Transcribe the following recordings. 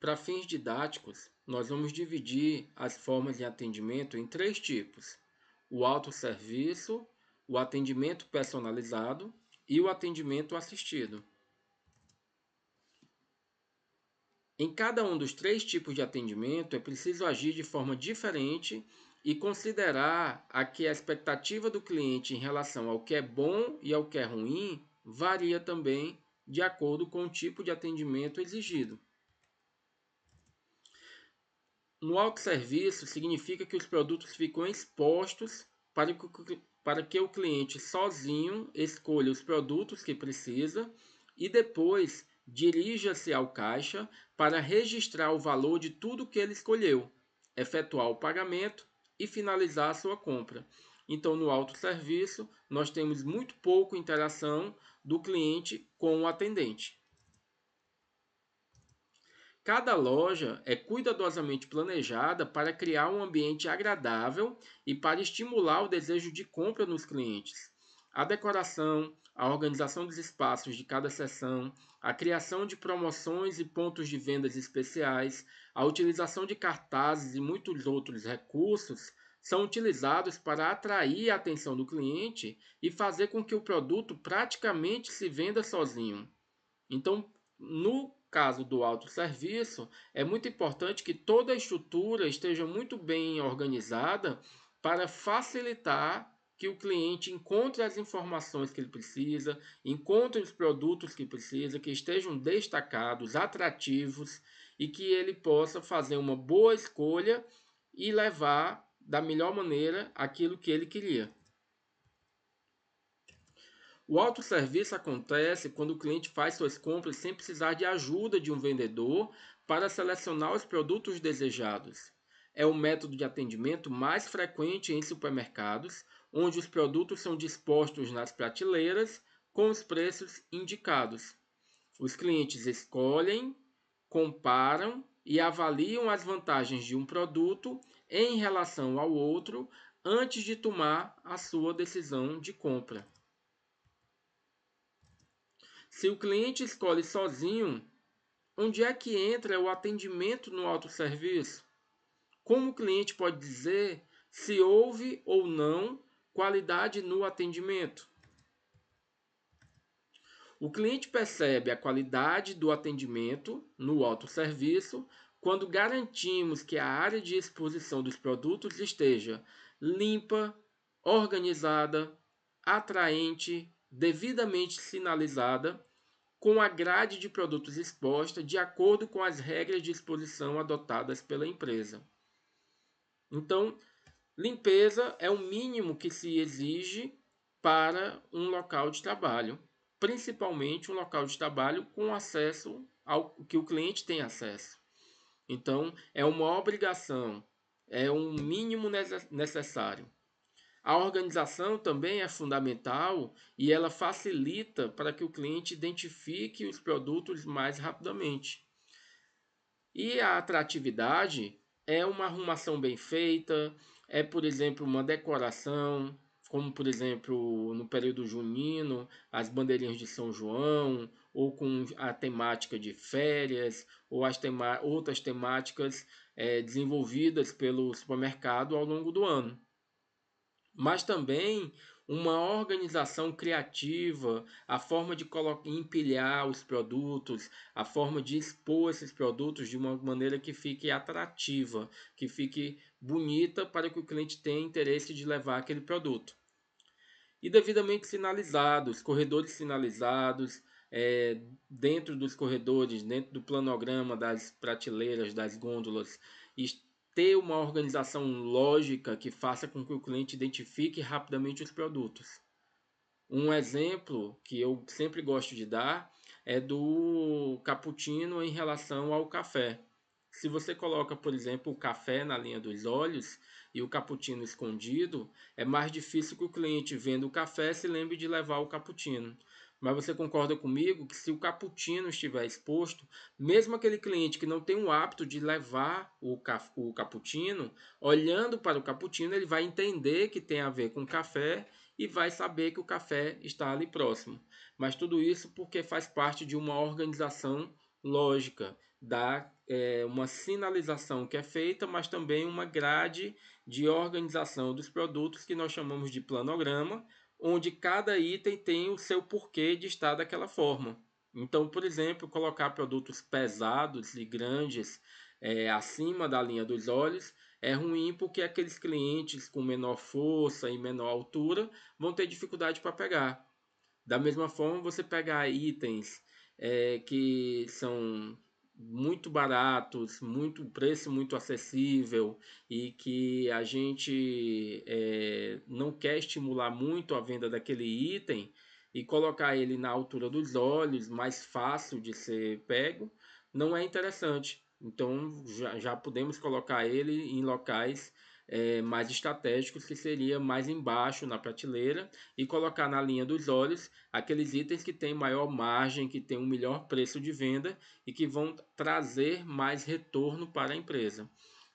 Para fins didáticos, nós vamos dividir as formas de atendimento em três tipos: o autosserviço, o atendimento personalizado e o atendimento assistido. Em cada um dos três tipos de atendimento, é preciso agir de forma diferente e considerar que a expectativa do cliente em relação ao que é bom e ao que é ruim varia também de acordo com o tipo de atendimento exigido. No autosserviço, significa que os produtos ficam expostos para que o cliente sozinho escolha os produtos que precisa e depois dirija-se ao caixa para registrar o valor de tudo que ele escolheu, efetuar o pagamento e finalizar a sua compra. Então, no autosserviço, nós temos muito pouca interação do cliente com o atendente. Cada loja é cuidadosamente planejada para criar um ambiente agradável e para estimular o desejo de compra nos clientes. A decoração, a organização dos espaços de cada seção, a criação de promoções e pontos de vendas especiais, a utilização de cartazes e muitos outros recursos são utilizados para atrair a atenção do cliente e fazer com que o produto praticamente se venda sozinho. Então, no caso do autosserviço, é muito importante que toda a estrutura esteja muito bem organizada para facilitar que o cliente encontre as informações que ele precisa, encontre os produtos que precisa, que estejam destacados, atrativos e que ele possa fazer uma boa escolha e levar da melhor maneira aquilo que ele queria. O autosserviço acontece quando o cliente faz suas compras sem precisar de ajuda de um vendedor para selecionar os produtos desejados. É o método de atendimento mais frequente em supermercados, onde os produtos são dispostos nas prateleiras com os preços indicados. Os clientes escolhem, comparam e avaliam as vantagens de um produto em relação ao outro antes de tomar a sua decisão de compra. Se o cliente escolhe sozinho, onde é que entra o atendimento no autosserviço? Como o cliente pode dizer se houve ou não qualidade no atendimento? O cliente percebe a qualidade do atendimento no autosserviço quando garantimos que a área de exposição dos produtos esteja limpa, organizada, atraente, devidamente sinalizada com a grade de produtos exposta de acordo com as regras de exposição adotadas pela empresa. Então, limpeza é o mínimo que se exige para um local de trabalho, principalmente um local de trabalho com acesso ao que o cliente tem acesso. Então, é uma obrigação, é um mínimo necessário. A organização também é fundamental e ela facilita para que o cliente identifique os produtos mais rapidamente. E a atratividade é uma arrumação bem feita, é, por exemplo, uma decoração, como, por exemplo, no período junino, as bandeirinhas de São João, ou com a temática de férias, ou outras temáticas desenvolvidas pelo supermercado ao longo do ano, mas também uma organização criativa, a forma de empilhar os produtos, a forma de expor esses produtos de uma maneira que fique atrativa, que fique bonita para que o cliente tenha interesse de levar aquele produto. E devidamente sinalizados, corredores sinalizados, dentro dos corredores, dentro do planograma das prateleiras, das gôndolas, ter uma organização lógica que faça com que o cliente identifique rapidamente os produtos. Um exemplo que eu sempre gosto de dar é do cappuccino em relação ao café. Se você coloca, por exemplo, o café na linha dos olhos e o cappuccino escondido, é mais difícil que o cliente, vendo o café, se lembre de levar o cappuccino. Mas você concorda comigo que se o cappuccino estiver exposto, mesmo aquele cliente que não tem o hábito de levar o cappuccino, olhando para o cappuccino, ele vai entender que tem a ver com café e vai saber que o café está ali próximo. Mas tudo isso porque faz parte de uma organização lógica, dá uma sinalização que é feita, mas também uma grade de organização dos produtos que nós chamamos de planograma, onde cada item tem o seu porquê de estar daquela forma. Então, por exemplo, colocar produtos pesados e grandes acima da linha dos olhos é ruim porque aqueles clientes com menor força e menor altura vão ter dificuldade para pegar. Da mesma forma, você pegar itens que são muito baratos, muito preço muito acessível e que a gente não quer estimular muito a venda daquele item e colocar ele na altura dos olhos, mais fácil de ser pego, não é interessante. Então já podemos colocar ele em locais mais estratégicos, que seria mais embaixo na prateleira, e colocar na linha dos olhos aqueles itens que têm maior margem, que têm um melhor preço de venda e que vão trazer mais retorno para a empresa.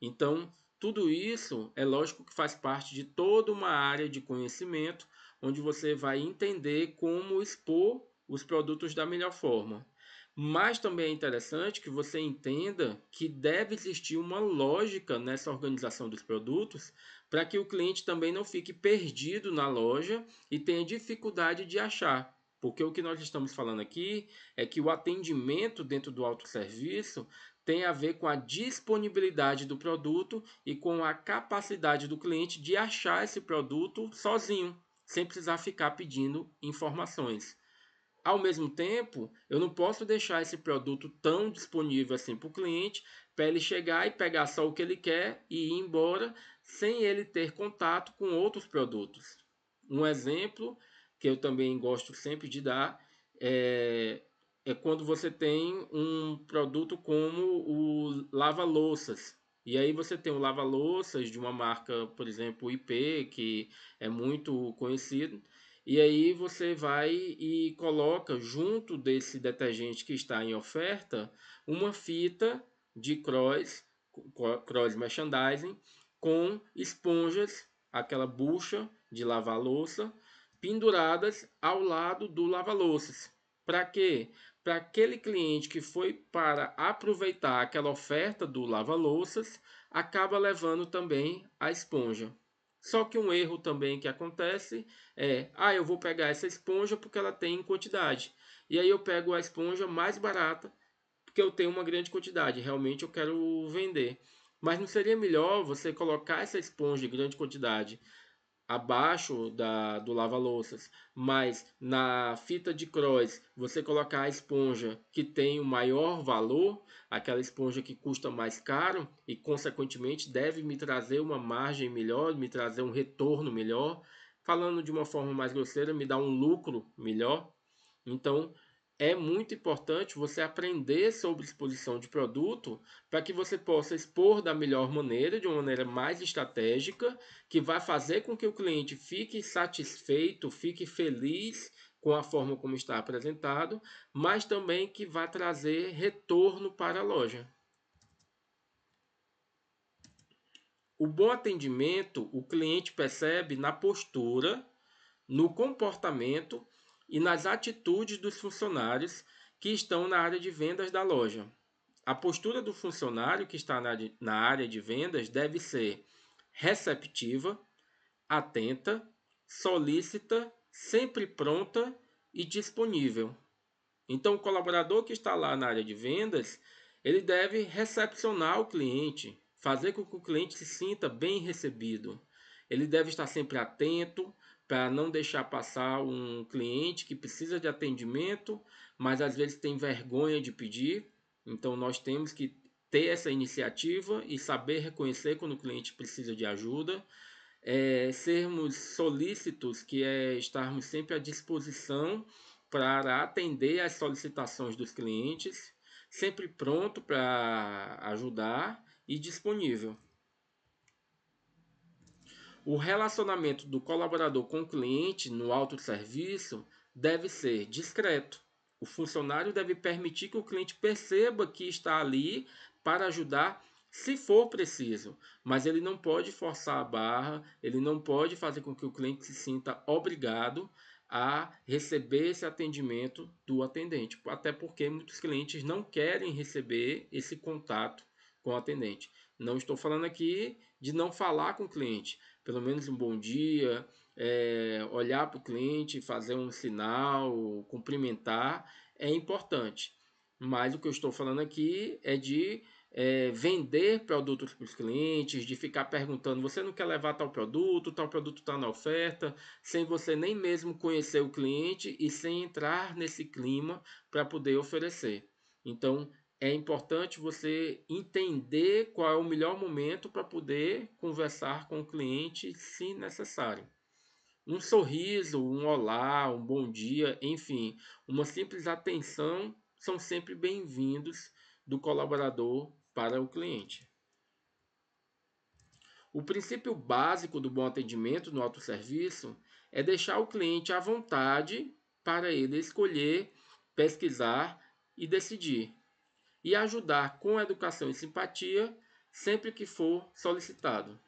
Então, tudo isso é lógico que faz parte de toda uma área de conhecimento, onde você vai entender como expor os produtos da melhor forma. Mas também é interessante que você entenda que deve existir uma lógica nessa organização dos produtos para que o cliente também não fique perdido na loja e tenha dificuldade de achar. Porque o que nós estamos falando aqui é que o atendimento dentro do autosserviço tem a ver com a disponibilidade do produto e com a capacidade do cliente de achar esse produto sozinho, sem precisar ficar pedindo informações. Ao mesmo tempo, eu não posso deixar esse produto tão disponível assim para o cliente, para ele chegar e pegar só o que ele quer e ir embora, sem ele ter contato com outros produtos. Um exemplo que eu também gosto sempre de dar é, é quando você tem um produto como o lava-louças. E aí você tem o lava-louças de uma marca, por exemplo, IP, que é muito conhecido. E aí você vai e coloca junto desse detergente que está em oferta uma fita de cross merchandising com esponjas, aquela bucha de lavar louça, penduradas ao lado do lava-louças. Para quê? Para aquele cliente que foi para aproveitar aquela oferta do lava-louças, acaba levando também a esponja. Só que um erro também que acontece eu vou pegar essa esponja porque ela tem em quantidade. E aí eu pego a esponja mais barata porque eu tenho uma grande quantidade. Realmente eu quero vender. Mas não seria melhor você colocar essa esponja em grande quantidade abaixo do lava-louças, mas na fita de cross você colocar a esponja que tem o maior valor, aquela esponja que custa mais caro e consequentemente deve me trazer uma margem melhor, me trazer um retorno melhor, falando de uma forma mais grosseira, me dá um lucro melhor. Então, é muito importante você aprender sobre exposição de produto para que você possa expor da melhor maneira, de uma maneira mais estratégica, que vai fazer com que o cliente fique satisfeito, fique feliz com a forma como está apresentado, mas também que vai trazer retorno para a loja. O bom atendimento, o cliente percebe na postura, no comportamento e nas atitudes dos funcionários que estão na área de vendas da loja. A postura do funcionário que está na área de vendas deve ser receptiva, atenta, solícita, sempre pronta e disponível. Então, o colaborador que está lá na área de vendas, ele deve recepcionar o cliente, fazer com que o cliente se sinta bem recebido. Ele deve estar sempre atento para não deixar passar um cliente que precisa de atendimento, mas às vezes tem vergonha de pedir. Então, nós temos que ter essa iniciativa e saber reconhecer quando o cliente precisa de ajuda. Sermos solícitos, que é estarmos sempre à disposição para atender às solicitações dos clientes, sempre pronto para ajudar e disponível. O relacionamento do colaborador com o cliente no autosserviço deve ser discreto. O funcionário deve permitir que o cliente perceba que está ali para ajudar se for preciso, mas ele não pode forçar a barra, ele não pode fazer com que o cliente se sinta obrigado a receber esse atendimento do atendente, até porque muitos clientes não querem receber esse contato com o atendente. Não estou falando aqui de não falar com o cliente, pelo menos um bom dia, olhar para o cliente, fazer um sinal, cumprimentar, é importante. Mas o que eu estou falando aqui é de vender produtos para os clientes, de ficar perguntando: você não quer levar tal produto está na oferta, sem você nem mesmo conhecer o cliente e sem entrar nesse clima para poder oferecer. Então, é importante você entender qual é o melhor momento para poder conversar com o cliente, se necessário. Um sorriso, um olá, um bom dia, enfim, uma simples atenção são sempre bem-vindos do colaborador para o cliente. O princípio básico do bom atendimento no autosserviço é deixar o cliente à vontade para ele escolher, pesquisar e decidir, e ajudar com educação e simpatia sempre que for solicitado.